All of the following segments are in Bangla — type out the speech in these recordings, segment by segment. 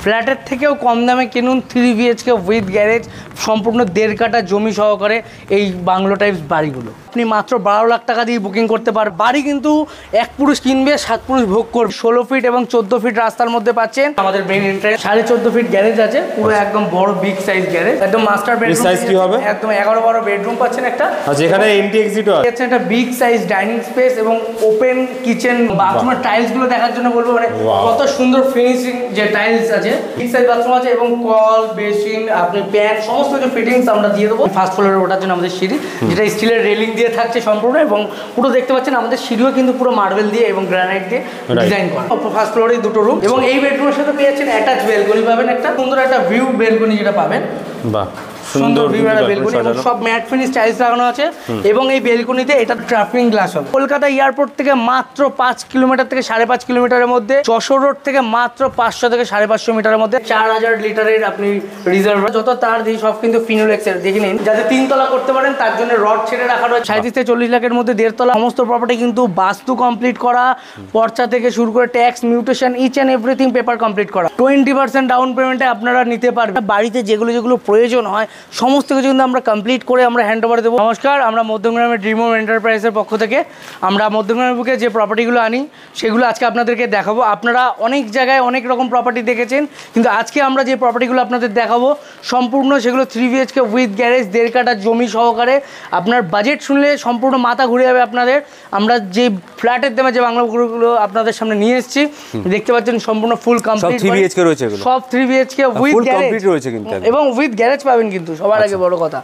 ফ্ল্যাটের থেকেও কম দামে কিনুন 3 BHK উইথ গ্যারেজ, সম্পূর্ণ 1.5 কাঠা জমি সহকারে এই বাংলো টাইপস বাড়িগুলো আপনি মাত্র 12 লাখ টাকা দিয়ে বুকিং করতে পারেন। বাড়ি কিন্তু 1 পুরুষ কিনবে 7 পুরুষ ভোগ করবে। 16 ফিট এবং 14 ফিট রাস্তার মধ্যে পাচ্ছেন। আমাদের মেইন এন্ট্রান্স 14.5 ফিট গ্যারেজ আছে, পুরো একদম বড় বিগ সাইজ গ্যারেজ, একদম মাস্টার বেডরুম সাইজ কি হবে, একদম 11-12 বেডরুম পাচ্ছেন একটা। আচ্ছা, এখানে এন্ট্রি এক্সিটও আছে, একটা বিগ সাইজ ডাইনিং স্পেস এবং ওপেন কিচেন। বাথরুমের টাইলস গুলো দেখার জন্য বলবো, মানে কত সুন্দর ফিনিশিং যে টাইলস আছে। বিগ সাইজ বাথরুম আছে এবং কল, বেসিন, আপনি প্যান সমস্ত কিছু ফিটিংস আমরা দিয়ে দেবো। ফার্স্ট ফ্লোরে ওঠার জন্য আমাদের সিঁড়ি, যেটা স্টিলের রেলিং দিয়ে থাকছে সম্পূর্ণ, এবং পুরো দেখতে পাচ্ছেন আমাদের সিঁড়িও কিন্তু পুরো মার্বেল দিয়ে এবং গ্রানাইট দিয়ে ডিজাইন করা। ফার্স্ট ফ্লোরে 2টো রুম এবং এই বেডরুমের সাথে পেয়েছেন অ্যাটাচ বেলকনি পাবেন, একটা সুন্দর একটা ভিউ বেলকনি যেটা পাবেন। বাহ, সুন্দর বেলকনি এবং সব ম্যাট ফিনিশ টাইলস লাগানো আছে। এবং এই বেলকনিতে এটা ট্রাফিং গ্লাস হবে। কলকাতা এয়ারপোর্ট থেকে মাত্র 5 কিলোমিটার থেকে 5.5 কিলোমিটারের মধ্যে, যশোর রোড থেকে মাত্র 500 থেকে 550 মিটারের মধ্যে 4000 লিটারের আপনি রিজার্ভার, যত তার দিয়ে সব কিন্তু ফিনোলেক্সের। দেখে নিন, যাতে 3 তলা করতে পারেন তার জন্য রড ছেড়ে রাখা রয়েছে। 37 থেকে 40 লাখের মধ্যে 1.5 তলা। সমস্ত প্রপার্টি কিন্তু বাস্তু কমপ্লিট করা, পর্চা থেকে শুরু করে tax, mutation, each and everything paper complete করা। 20% ডাউন পেমেন্টে আপনারা নিতে পারবেন। বাড়িতে যেগুলো প্রয়োজন হয় সমস্ত কিছু আমরা কমপ্লিট করে আমরা হ্যান্ড ওভার দেবো। নমস্কার, আমরা মধ্যমগ্রামের ড্রিম হোম এন্টারপ্রাইজের পক্ষ থেকে আমরা মধ্যমগ্রামের বুকে যে প্রপার্টিগুলো আনি সেগুলো আজকে আপনাদেরকে দেখাবো। আপনারা অনেক জায়গায় অনেক রকম প্রপার্টি দেখেছেন, কিন্তু আজকে আমরা যে প্রপার্টিগুলো আপনাদের দেখাবো সম্পূর্ণ সেগুলো 3 BHK উইথ গ্যারেজ, 1.5 কাঠা জমি সহকারে। আপনার বাজেট শুনলে সম্পূর্ণ মাথা ঘুরে যাবে আপনাদের। আমরা যে ফ্ল্যাটের দামে যে বাংলোগুলো আপনাদের সামনে নিয়ে এসেছি, দেখতে পাচ্ছেন সম্পূর্ণ ফুল কমপ্লিট। 3 BHK রয়েছে, সব 3 BHK উইথ গ্যারেজ রয়েছে কিন্তু, এবং উইথ গ্যারেজ পাবেন কিন্তু সবার আগে বড় কথা।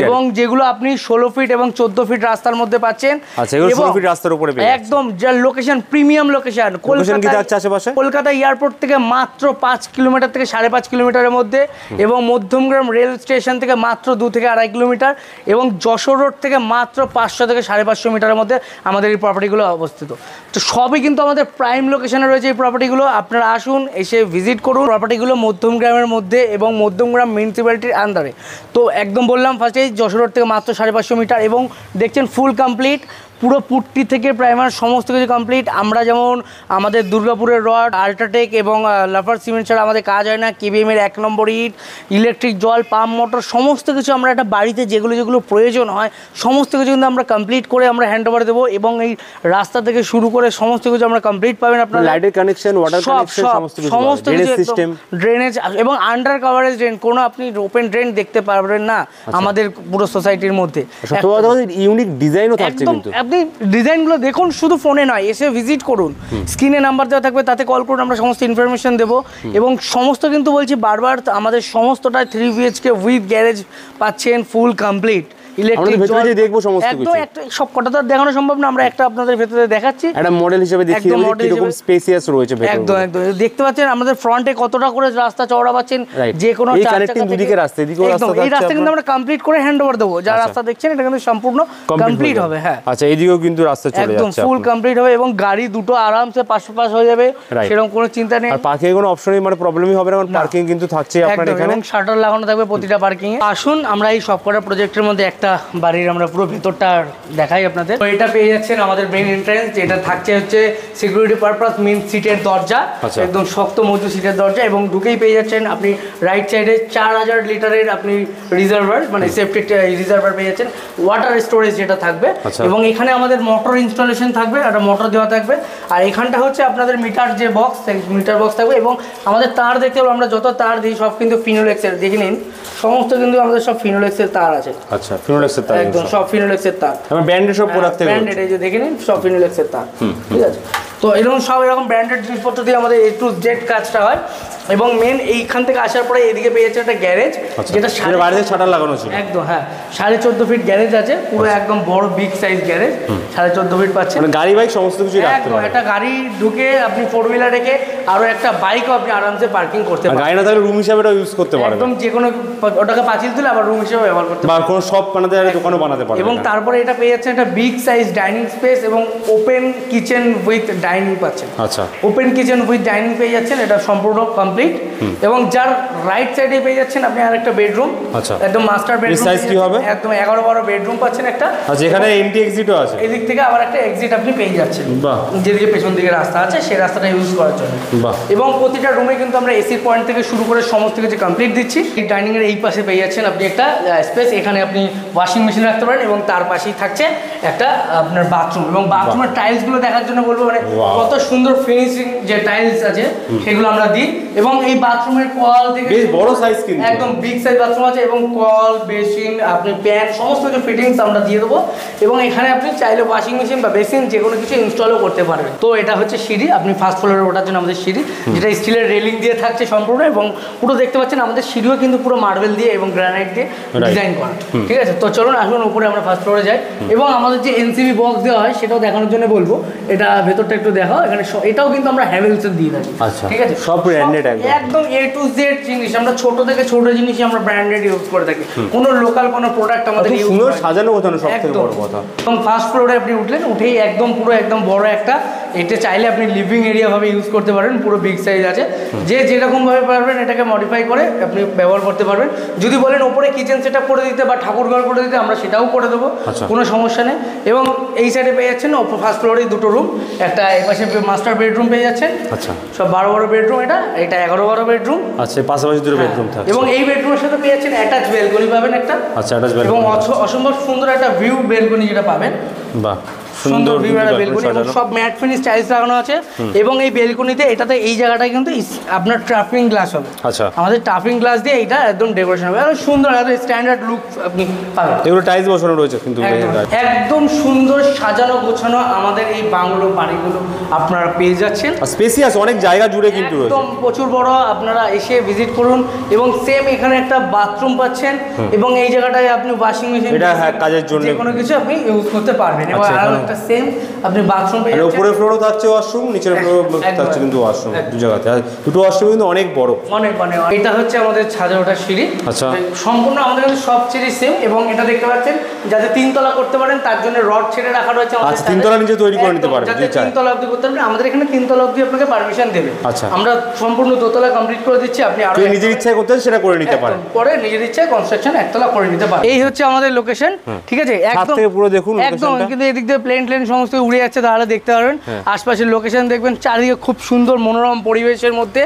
এবং যেগুলো আপনি 16 ফিট এবং 14 ফিট রাস্তার মধ্যে পাচ্ছেন। আচ্ছা, এগুলো 16 ফিট রাস্তার উপরে পেয়ে যাচ্ছেন। একদম যা location, premium location. Kolkata airport থেকে মাত্র 5 কিলোমিটার থেকে 5.5 কিলোমিটারের মধ্যে, এবং মধ্যমগ্রাম রেল স্টেশন থেকে মাত্র 2 থেকে 2.5 কিলোমিটার, এবং যশোর রোড থেকে মাত্র 500 থেকে 550 মিটারের মধ্যে আমাদের এই প্রপার্টিগুলো অবস্থিত। তো সবই কিন্তু আমাদের প্রাইম লোকেশনে রয়েছে এই প্রপার্টিগুলো। আপনারা আসুন, এসে ভিজিট করুন। প্রপার্টিগুলো মধ্যমগ্রামের মধ্যে এবং মধ্যমগ্রাম মিউনিসিপ্যালিটির আন্ডারে। তো একদম বললাম ফার্স্টে যশোর রোড থেকে মাত্র 550 মিটার, এবং দেখছেন ফুল কমপ্লিট, পুরো পুট্টি থেকে প্রাইমার সমস্ত কিছু কমপ্লিট। আমরা যেমন আমাদের দুর্গাপুরের রড, আল্ট্রাটেক এবং লাফার সিমেন্ট ছাড়া আমাদের কাজ হয় না। KBM এর 1 নম্বর ইট, ইলেকট্রিক, জল, পাম্প, মোটর সমস্ত কিছু আমরা একটা বাড়িতে যেগুলো প্রয়োজন হয় সমস্ত কিছু কিন্তু আমরা কমপ্লিট করে আমরা হ্যান্ড ওভার দেবো। এবং এই রাস্তা থেকে শুরু করে সমস্ত কিছু আমরা কমপ্লিট পাবেন। আপনার লাইটের কানেকশন, ওয়াটার কানেকশন, সমস্ত কিছু, সিস্টেম, ড্রেনেজ এবং আন্ডার কাভারেজ ড্রেন। কোনো আপনি ওপেন ড্রেন দেখতে পারবেন না আমাদের পুরো সোসাইটির মধ্যে। ইউনিক ডিজাইনও থাকছে কিন্তু। আপনি ডিজাইনগুলো দেখুন, শুধু ফোনে নয়, এসে ভিজিট করুন। স্ক্রিনে নাম্বার দেওয়া থাকবে, তাতে কল করুন, আমরা সমস্ত ইনফরমেশন দেবো। এবং সমস্ত কিন্তু বলছি বারবার, আমাদের সমস্তটা 3 BHK উইথ গ্যারেজ পাচ্ছেন, ফুল কমপ্লিট। সব কটা তো দেখানো সম্ভব না, আমরা একটা আপনাদের ভেতরে দেখাচ্ছি, একটা মডেল হিসেবে দেখিয়ে কিরকম স্পেসিয়াস রয়েছে। একদম দেখতে পাচ্ছেন আমাদের ফ্রন্টে কতটা করে রাস্তা চওড়া পাচ্ছেন, যে কোনো এই রাস্তা কিন্তু আমরা কমপ্লিট করে হ্যান্ড ওভার দেবো। যা রাস্তা দেখছেন এটা কিন্তু সম্পূর্ণ কমপ্লিট হবে। হ্যাঁ, আচ্ছা, এইদিকেও কিন্তু রাস্তা চলে যাচ্ছে, একদম ফুল কমপ্লিট হবে, এবং গাড়ি দুটো আরামসে পাশ হয়ে যাবে, সেরকম কোনো চিন্তা নেই। আর পার্কিং কোনো অপশনই মানে প্রবলেমই হবে না, কারণ পার্কিং কিন্তু থাকছে আপনার এখানে, এবং শাটার লাগানো থাকবে প্রতিটা পার্কিং এ। আসুন আমরা এই সবকটা প্রজেক্টের মধ্যে একটা বাড়ির আমরা পুরো ভেতরটা দেখাই আপনাদের। তো এটা পেয়ে যাচ্ছেন আমাদের মেইন এন্ট্রান্স, যেটা থাকছে হচ্ছে সিকিউরিটি পারপাস, মেইন সিটের দরজা, একদম শক্ত মজবুত সিটের দরজা, এবং ঢুকেই পেয়ে যাচ্ছেন আপনি রাইট সাইডে 4000 লিটারের আপনি রিজার্ভার, মানে সেফটি রিজার্ভার পেয়ে যাচ্ছেন, ওয়াটার স্টোরেজ যেটা থাকবে। এবং এখানে আমাদের মোটর ইনস্টলেশন থাকবে, একটা মোটর দেওয়া থাকবে। আর এখানটা হচ্ছে আপনাদের মিটার যে বক্স, মিটার বক্স থাকবে, এবং আমাদের তার দেখতে পাবো, আমরা যত তার দিই সব কিন্তু ফিনোলেক্সের। দেখে নিন, সমস্ত কিন্তু আমাদের সব ফিনোলেক্সের তার আছে। আচ্ছা, ফিনোলেক্সের তার, একদম সব ফিনোলেক্সের তার, আমরা ব্র্যান্ডেড সব প্রোডাক্ট থেকে, ব্র্যান্ডেড এই যে দেখে নিন সব ফিনোলেক্সের তার, ঠিক আছে। তো এরকম সব এরকম ব্র্যান্ডেড জিনিসপত্র দিয়ে আমাদের A to Z কাজটা হয়। এবং মেন এইখান থেকে আসার পরে এদিকে পেয়ে যাচ্ছে একটা গ্যারেজ, যেটা বাইরে শাটার লাগানো ছিল, একদম। হ্যাঁ, 14.5 ফিট গ্যারেজ আছে, পুরো একদম বড় বিগ সাইজ গ্যারেজ, 14.5 ফিট পাচ্ছেন, মানে গাড়ি বাইক সমস্ত কিছু রাখতে পারবেন। একটা গাড়ি ঢুকে আপনি 4 হুইলার রেখে আরো একটা বাইকও আপনি আরামসে পার্কিং করতে পারেন। গাড়ি না থাকলে রুম হিসেবে এটা ইউজ করতে পারবেন, একদম যে কোনো ওটাকে পাঁচিল তুলে আবার রুম হিসেবে ব্যবহার করতে পারবেন, বা কোনো শপ বানাতে পারবেন, দোকানও বানাতে পারবেন। এবং তারপরে এটা পেয়ে যাচ্ছেন একটা বিগ সাইজ ডাইনিং স্পেস এবং ওপেন কিচেন উইথ ডাইনিং পাচ্ছেন। আচ্ছা, ওপেন কিচেন উইথ ডাইনিং পেয়ে যাচ্ছেন, এটা সম্পূর্ণ কমপ্লিট কমপ্লিট। এবং যার রাইট সাইডে পেয়ে যাচ্ছেন আপনি আরেকটা বেডরুম, একদম মাস্টার বেডরুম। সাইজ কি হবে? একদম 11-12 বেডরুম পাচ্ছেন একটা। আচ্ছা, এখানে এন্ট্রি এক্সিটও আছে। এই দিক থেকে আবার একটা এক্সিট আপনি পেয়ে যাচ্ছেন, বাহ, যেদিকে পেছন দিকে রাস্তা আছে সেই রাস্তাটা ইউজ করার জন্য। বাহ। এবং প্রতিটা রুমে কিন্তু আমরা এসির পয়েন্ট থেকে শুরু করে সমস্ত কিছু কমপ্লিট দিচ্ছি। এই ডাইনিং এর এই পাশে পেয়ে যাচ্ছেন আপনি একটা স্পেস, এখানে আপনি ওয়াশিং মেশিন রাখতে পারেন এবং তার পাশেই থাকছে একটা আপনার বাথরুম। এবং বাথরুমের টাইলস গুলো দেখার জন্য বলবো, মানে কত সুন্দর ফিনিশিং যে টাইলস আছে সেগুলো আমরা দিই। এবং এই বাথরুমের কল থেকে বেশ বড় সাইজ, কিন্তু একদম বিগ সাইজ বাথরুম আছে এবং কল, বেসিন, আপনি প্যান সমস্ত কিছু ফিটিংস আমরা দিয়ে দেবো। এবং এখানে আপনি চাইলে ওয়াশিং মেশিন বা বেসিন যে কোনো কিছু ইনস্টলও করতে পারবেন। তো এটা হচ্ছে সিঁড়ি, আপনি ফার্স্ট ফ্লোরে ওঠার জন্য আমাদের সিঁড়ি, যেটা স্টিলের রেলিং দিয়ে থাকছে সম্পূর্ণ। এবং পুরো দেখতে পাচ্ছেন আমাদের সিঁড়িও কিন্তু পুরো মার্বেল দিয়ে এবং গ্রানাইট দিয়ে ডিজাইন করা। ঠিক আছে, তো চলুন আসুন উপরে আমরা ফার্স্ট ফ্লোরে যাই। এবং আমাদের যে এনসিবি বক্স দেওয়া হয় সেটাও দেখানোর জন্য বলবো, এটা ভেতরটা একটু দেখাও। এখানে এটাও কিন্তু আমরা হ্যাভেলসের দিয়ে থাকি। ঠিক আছে, সব ব্র্যান্ডেড, একদম A to Z জিনিস। আমরা ছোট থেকে ছোট জিনিসই আমরা ব্র্যান্ডেড ইউজ করে থাকি, কোনো লোকাল কোনো প্রোডাক্ট আমাদের ইউজ সুন্দর সাজানো গোছানো, সবথেকে বড় কথা। এবং ফার্স্ট ফ্লোরে আপনি উঠলেন, উঠেই একদম পুরো একদম বড় একটা, এটা চাইলে আপনি লিভিং এরিয়া ভাবে ইউজ করতে পারেন, পুরো বিগ সাইজ আছে। যে যেরকম ভাবে পারবেন এটাকে মডিফাই করে আপনি ব্যবহার করতে পারবেন। যদি বলেন ওপরে কিচেন সেটআপ করে দিতে বা ঠাকুরঘর করে দিতে, আমরা সেটাও করে দেবো, কোনো সমস্যা নেই। এবং এই সাইডে পেয়ে যাচ্ছেন ফার্স্ট ফ্লোরে দুটো রুম, একটা এই পাশে মাস্টার বেডরুম পেয়ে যাচ্ছেন। আচ্ছা, সব 12 বেডরুম, এটা 11 বেডরুম। আচ্ছা, পাশাপাশি দুটো বেডরুম থাকে। এবং এই বেডরুমের সাথে পেয়ে যাচ্ছেন অ্যাটাচ বেলকনি পাবেন একটা। আচ্ছা, অ্যাটাচ বেলকনি এবং অসম্ভব সুন্দর একটা ভিউ বেলকনি যেটা পাবেন। বাহ, সুন্দর বেলকনি, সব ম্যাট ফিনিশ টাইলস লাগানো আছে। এবং এই বেলকনিতে এটাতে এই জায়গাটায় কিন্তু আপনার ট্রাফিং গ্লাস হবে। আচ্ছা, আমাদের ট্রাফিং গ্লাস দিয়ে এটা একদম ডেকোরেশন হবে, একদম সুন্দর, একদম স্ট্যান্ডার্ড লুক আপনি পাবেন। এগুলো টাইলস বসানো রয়েছে কিন্তু একদম সুন্দর সাজানো গোছানো আমাদের এই বাংলো বাড়িগুলো আপনারা পেয়ে যাচ্ছেন। স্পেসিয়াস অনেক জায়গা জুড়ে কিন্তু রয়েছে, একদম প্রচুর বড়। আপনারা এসে ভিজিট করুন। এবং সেম এখানে একটা বাথরুম পাচ্ছেন এবং এই জায়গাটায় আপনি ওয়াশিং মেশিন, এটা কাজের জন্য যে কোনো কিছু আপনি ইউজ করতে পারবেন। এবং একটা সেম আপনি বাথরুম পেয়ে যাচ্ছেন। উপরের ফ্লোরও থাকছে ওয়াশরুম, নিচের ফ্লোরও থাকছে কিন্তু ওয়াশরুম, দু জায়গাতে। আর দুটো ওয়াশরুম কিন্তু অনেক বড়, অনেক মানে। এটা হচ্ছে আমাদের ছাদে ওঠার সিঁড়ি। আচ্ছা, সম্পূর্ণ আমাদের কাছে সব সিঁড়ি সেম। এবং এটা দেখতে পাচ্ছেন যাতে 3 তলা করতে পারেন তার জন্য রড ছেড়ে রাখা রয়েছে আমাদের। আচ্ছা, 3 তলা নিচে তৈরি করে নিতে পারবেন, যাতে 3 তলা অবধি করতে পারবেন। আমাদের এখানে 3 তলা অবধি আপনাকে পারমিশন দেবে। আচ্ছা, আমরা সম্পূর্ণ 2 তলা কমপ্লিট করে দিচ্ছি, আপনি আরো নিজের ইচ্ছায় করতে সেটা করে নিতে পারেন, পরে নিজের ইচ্ছায় কনস্ট্রাকশন 1 তলা করে নিতে পারেন। এই হচ্ছে আমাদের লোকেশন। ঠিক আছে, একদম পুরো দেখুন একদম, কিন্তু এদিক দিয়ে প্লেন সমস্ত উড়ে যাচ্ছে, তাহলে দেখতে পারবেন। আশপাশের লোকেশন দেখবেন, চারিদিকে খুব সুন্দর মনোরম পরিবেশের মধ্যে।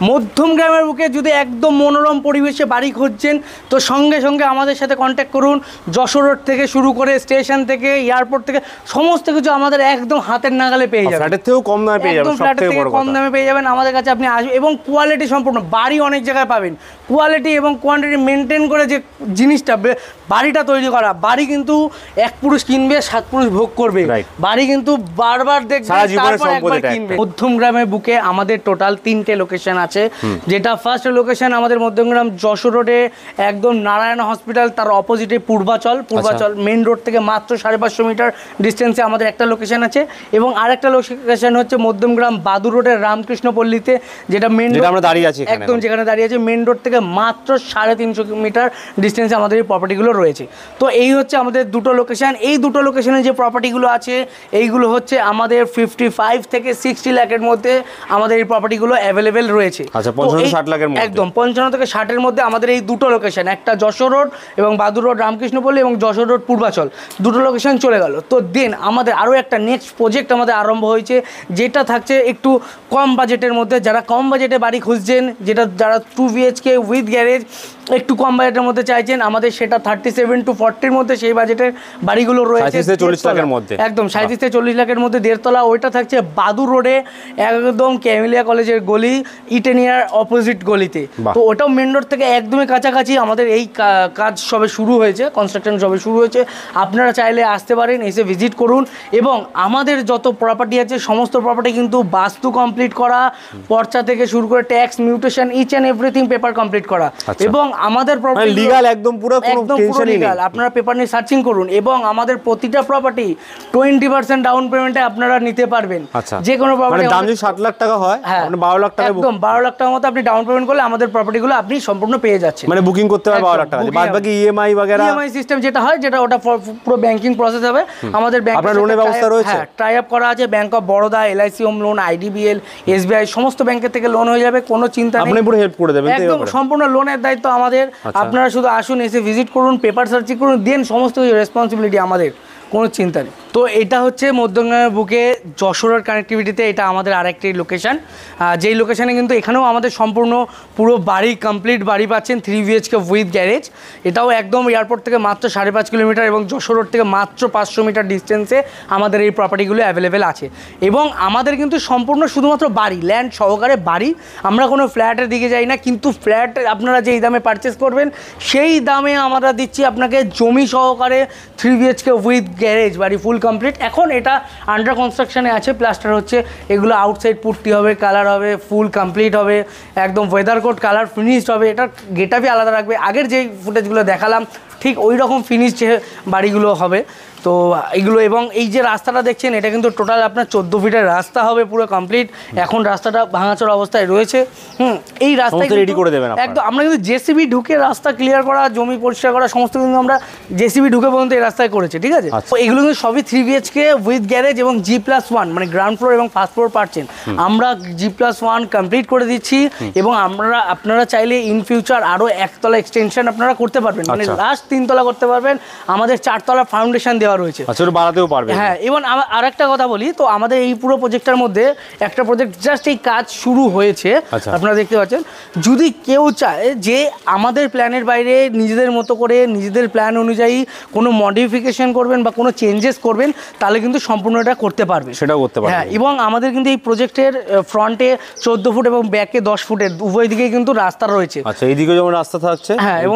মধ্যম গ্রামের বুকে যদি একদম মনোরম পরিবেশে বাড়ি খুঁজছেন তো সঙ্গে সঙ্গে আমাদের সাথে কন্ট্যাক্ট করুন। যশোর রোড থেকে শুরু করে স্টেশন থেকে এয়ারপোর্ট থেকে সমস্ত কিছু আমাদের একদম হাতের নাগালে পেয়ে যাবেন। ফ্ল্যাটের থেকেও কম দামে পেয়ে যাবেন, ফ্ল্যাটের থেকে কম দামে পেয়ে যাবেন আমাদের কাছে। আপনি আসবেন এবং কোয়ালিটি সম্পূর্ণ বাড়ি অনেক জায়গায় পাবেন, কোয়ালিটি এবং কোয়ান্টিটি মেনটেন করে যে জিনিসটা বাড়িটা তৈরি করা। বাড়ি কিন্তু 1 পুরুষ কিনবে 7 পুরুষ ভোগ করবে, বাড়ি কিন্তু বারবার দেখবে তারপর একবার কিনবে। মধ্যম গ্রামের বুকে আমাদের টোটাল 3টে লোকেশন আছে। যেটা ফার্স্ট লোকেশন আমাদের মধ্যমগ্রাম যশোর রোডে একদম নারায়ণ হসপিটাল তার অপোজিটে পূর্বাচল মেইন রোড থেকে মাত্র 550 মিটার ডিস্টেন্সে আমাদের একটা লোকেশন আছে। এবং আরেকটা লোকেশন হচ্ছে মধ্যমগ্রাম বাদুর রোডের রামকৃষ্ণপল্লীতে, যেটা মেইন রোড আমরা দাঁড়িয়ে আছি একদম, যেখানে দাঁড়িয়ে আছে মেইন রোড থেকে মাত্র 350 মিটার ডিস্টেন্সে আমাদের এই প্রপার্টিগুলো রয়েছে। তো এই হচ্ছে আমাদের দুটো লোকেশন। এই দুটো লোকেশনে যে প্রপার্টিগুলো আছে এইগুলো হচ্ছে আমাদের 55 থেকে 60 লাখের মধ্যে আমাদের এই প্রপার্টিগুলো অ্যাভেলেবেল রয়েছে। আচ্ছা, 55-60 লাখের মধ্যে, একদম 55 থেকে 60 এর মধ্যে আমাদের এই দুটো লোকেশন, একটা যশোর রোড এবং বাদুর রোড রামকৃষ্ণপল্লী এবং যশোর রোড পূর্বাচল, দুটো লোকেশন চলে গেল। তো দেন আমাদের আরও একটা নেক্সট প্রজেক্ট আমাদের আরম্ভ হয়েছে, যেটা থাকছে একটু কম বাজেটের মধ্যে। যারা কম বাজেটে বাড়ি খুঁজছেন, যারা 2 BHK উইথ গ্যারেজ একটু কম বাজেটের মধ্যে চাইছেন, আমাদের সেটা 37 to 40 এর মধ্যে সেই বাজেটের বাড়িগুলো রয়েছে। 40 লাখের মধ্যে, একদম 37 থেকে 40 লাখের মধ্যে 1.5 তলা। ওইটা থাকছে বাদুর রোডে একদম ক্যামেলিয়া কলেজের গলি, ইটেনিয়ার অপোজিট গলিতে। তো ওটাও মেন রোড থেকে একদমই কাছাকাছি। আমাদের এই কাজ সবে শুরু হয়েছে, কনস্ট্রাকশন সবে শুরু হয়েছে। আপনারা চাইলে আসতে পারেন, এসে ভিজিট করুন। এবং আমাদের যত প্রপার্টি আছে সমস্ত প্রপার্টি কিন্তু বাস্তু কমপ্লিট করা, পর্চা থেকে শুরু করে tax mutation each and everything paper complete করা। এবং আমাদের প্রপার্টি লিগ্যাল একদম পুরো কোনো টেনশনই নেই, আপনারা পেপার নিয়ে সার্চিং করুন এবং আমাদের প্রতিটা প্রপার্টি 20% ডাউন পেমেন্টে আপনারা নিতে পারবেন। যে কোনো প্রপার্টি দাম যদি 7 লাখ টাকা হয় মানে 12 লাখ টাকা, একদম 12 লাখ টাকার মতো আপনি ডাউন পেমেন্ট করলে আমাদের প্রপার্টিগুলো আপনি সম্পূর্ণ পেয়ে যাচ্ছেন, মানে বুকিং করতে হবে 12 লাখ টাকা, বাদ বাকি ইএমআই वगैरह ইএমআই সিস্টেম যেটা হয় যেটা ওটা পুরো ব্যাংকিং প্রসেস হবে। আমাদের ব্যাংক আপনার লোনের ব্যবস্থা রয়েছে, টাই আপ করা আছে bank of Baroda, LIC home loan, IDBL, SBI সমস্ত ব্যাংকের থেকে লোন হয়ে যাবে, কোনো চিন্তা নেই, আপনি পুরো হেল্প করে দেবেন, একদম সম্পূর্ণ লোনের দায়িত্ব আমাদের। আপনারা শুধু আসুন, এসে ভিজিট করুন, পেপার সার্চিং করুন, দেন সমস্ত রেসপন্সিবিলিটি আমাদের, কোনো চিন্তা নেই। তো এটা হচ্ছে মধ্যমগ্রামের বুকে যশোরের কানেক্টিভিটিতে এটা আমাদের আরেকটি লোকেশন, যেই লোকেশানে কিন্তু এখানেও আমাদের সম্পূর্ণ পুরো বাড়ি কমপ্লিট বাড়ি পাচ্ছেন 3 BHK উইথ গ্যারেজ। এটাও একদম এয়ারপোর্ট থেকে মাত্র 5.5 কিলোমিটার এবং যশোর রোড থেকে মাত্র 500 মিটার ডিস্টেন্সে আমাদের এই প্রপার্টিগুলো অ্যাভেলেবেল আছে। এবং আমাদের কিন্তু সম্পূর্ণ শুধুমাত্র বাড়ি, ল্যান্ড সহকারে বাড়ি, আমরা কোনো ফ্ল্যাটের দিকে যাই না, কিন্তু ফ্ল্যাট আপনারা যেই দামে পারচেস করবেন সেই দামে আমরা দিচ্ছি আপনাকে জমি সহকারে 3 BHK উইথ গ্যারেজ বাড়ি ফুল কমপ্লিট। এখন এটা আন্ডার কনস্ট্রাকশনে আছে, প্লাস্টার হচ্ছে, এগুলো আউটসাইড পুট্টি হবে, কালার হবে, ফুল কমপ্লিট হবে, একদম ওয়েদার কোড কালার ফিনিশড হবে, এটা গেটআপই আলাদা রাখবে। আগের যেই ফুটেজগুলো দেখালাম ঠিক ওই রকম ফিনিশ যে বাড়িগুলো হবে। তো এইগুলো এবং এই যে রাস্তাটা দেখছেন এটা কিন্তু টোটাল আপনার 14 ফিটের রাস্তা হবে পুরো কমপ্লিট। এখন রাস্তাটা ভাঙাচোরা অবস্থায় রয়েছে, এই রাস্তায় রেডি করে দেবেন একদম। আমরা কিন্তু জেসিবি ঢুকে রাস্তা ক্লিয়ার করা, জমি পরিষ্কার করা সমস্ত কিন্তু আমরা জেসিবি ঢুকে পর্যন্ত এই রাস্তায় করেছি, ঠিক আছে। তো এগুলো কিন্তু সবই 3 BHK উইথ গ্যারেজ এবং G+1 মানে গ্রাউন্ড ফ্লোর এবং ফার্স্ট ফ্লোর পাচ্ছেন। আমরা G+1 কমপ্লিট করে দিচ্ছি এবং আপনারা চাইলে ইন ফিউচার আরও একতলা এক্সটেনশন আপনারা করতে পারবেন, মানে লাস্ট 3 তলা করতে পারবেন। আমাদের 4 তলা ফাউন্ডেশন দেওয়া রয়েছে, বাড়াতেও পারবে। হ্যাঁ, এবং আর একটা কথা বলি, তো আমাদের এই পুরো প্রজেক্টটার মধ্যে একটা প্রজেক্ট জাস্ট এই কাজ শুরু হয়েছে, আপনারা দেখতে পাচ্ছেন। যদি কেউ চায় যে আমাদের প্ল্যানের বাইরে নিজেদের মতো করে নিজেদের প্ল্যান অনুযায়ী কোনো মডিফিকেশন করবেন বা কোনো চেঞ্জেস করবেন, তাহলে কিন্তু সম্পূর্ণ এটা করতে পারবে, সেটাও করতে পারবে। হ্যাঁ, এবং আমাদের কিন্তু এই প্রজেক্টের ফ্রন্টে 14 ফুট এবং ব্যাকে 10 ফুটের উভয় দিকেই কিন্তু রাস্তা রয়েছে। আচ্ছা, এইদিকে যেমন রাস্তা থাকছে, হ্যাঁ, এবং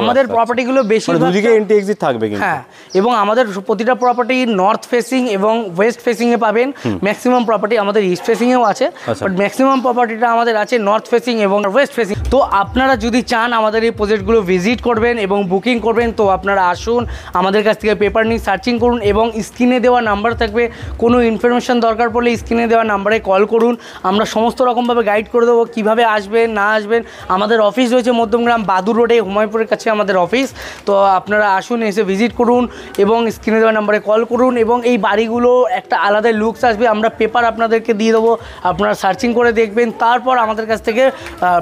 আমাদের প্রপার্টিগুলো বেশি দুদিকে এন্ট্রি এক্সিট থাকবে কিন্তু, হ্যাঁ, এবং আমাদের প্রতিটা প্রপার্টি নর্থ ফেসিং এবং ওয়েস্ট ফেসিংয়ে পাবেন। ম্যাক্সিমাম প্রপার্টি আমাদের ইস্ট ফেসিংয়েও আছে, বাট ম্যাক্সিমাম প্রপার্টিটা আমাদের আছে নর্থ ফেসিং এবং ওয়েস্ট ফেসিং। তো আপনারা যদি চান আমাদের এই প্রজেক্টগুলো ভিজিট করবেন এবং বুকিং করবেন, তো আপনারা আসুন, আমাদের কাছ থেকে পেপার নিয়ে সার্চিং করুন এবং স্ক্রিনে দেওয়া নাম্বার থাকবে, কোনো ইনফরমেশন দরকার পড়লে স্ক্রিনে দেওয়া নাম্বারে কল করুন, আমরা সমস্ত রকমভাবে গাইড করে দেবো কীভাবে আসবেন না আসবেন। আমাদের অফিস রয়েছে মধ্যমগ্রাম বাদুর রোডে, হুমায়ুনপুরের কাছে আমাদের অফিস। তো আপনারা আসুন, এসে ভিজিট করুন এবং স্ক্রিনে দেওয়া নাম্বারে কল করুন এবং এই বাড়িগুলো একটা আলাদা লুকস আসবে। আমরা পেপার আপনাদেরকে দিয়ে দেবো, আপনারা সার্চিং করে দেখবেন, তারপর আমাদের কাছ থেকে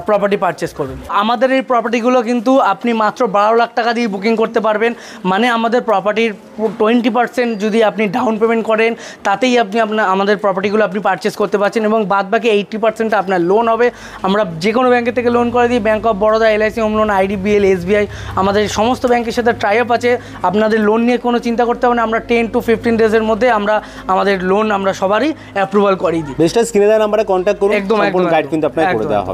প্রপার্টি পারচেস করবেন। আমাদের এই প্রপার্টিগুলো কিন্তু আপনি মাত্র 12 লাখ টাকা দিয়ে বুকিং করতে পারবেন, মানে আমাদের প্রপার্টির 20% যদি আপনি ডাউন পেমেন্ট করেন, তাতেই আপনি আমাদের প্রপার্টিগুলো আপনি পারচেস করতে পারছেন এবং বাদ বাকি 80% আপনার লোন হবে। আমরা যে কোনো ব্যাংকের থেকে লোন করে দিই, bank of Baroda, LIC home loan, IDBL, SBI, আমাদের সমস্ত ব্যাংকের সাথে টাই আপ আছে। আপনাদের লোন নিয়ে কোনো চিন্তা করতে হবে না, আমরা 10 to 15 ডেজের মধ্যে আমাদের লোন আমরা সবারই অ্যাপ্রুভাল করিয়ে দিই। বেস্ট স্ক্রিনে দেওয়া নাম্বারে কন্ট্যাক্ট করুন, একদম গাইড কিন্তু আপনাকে করে দেওয়া হবে।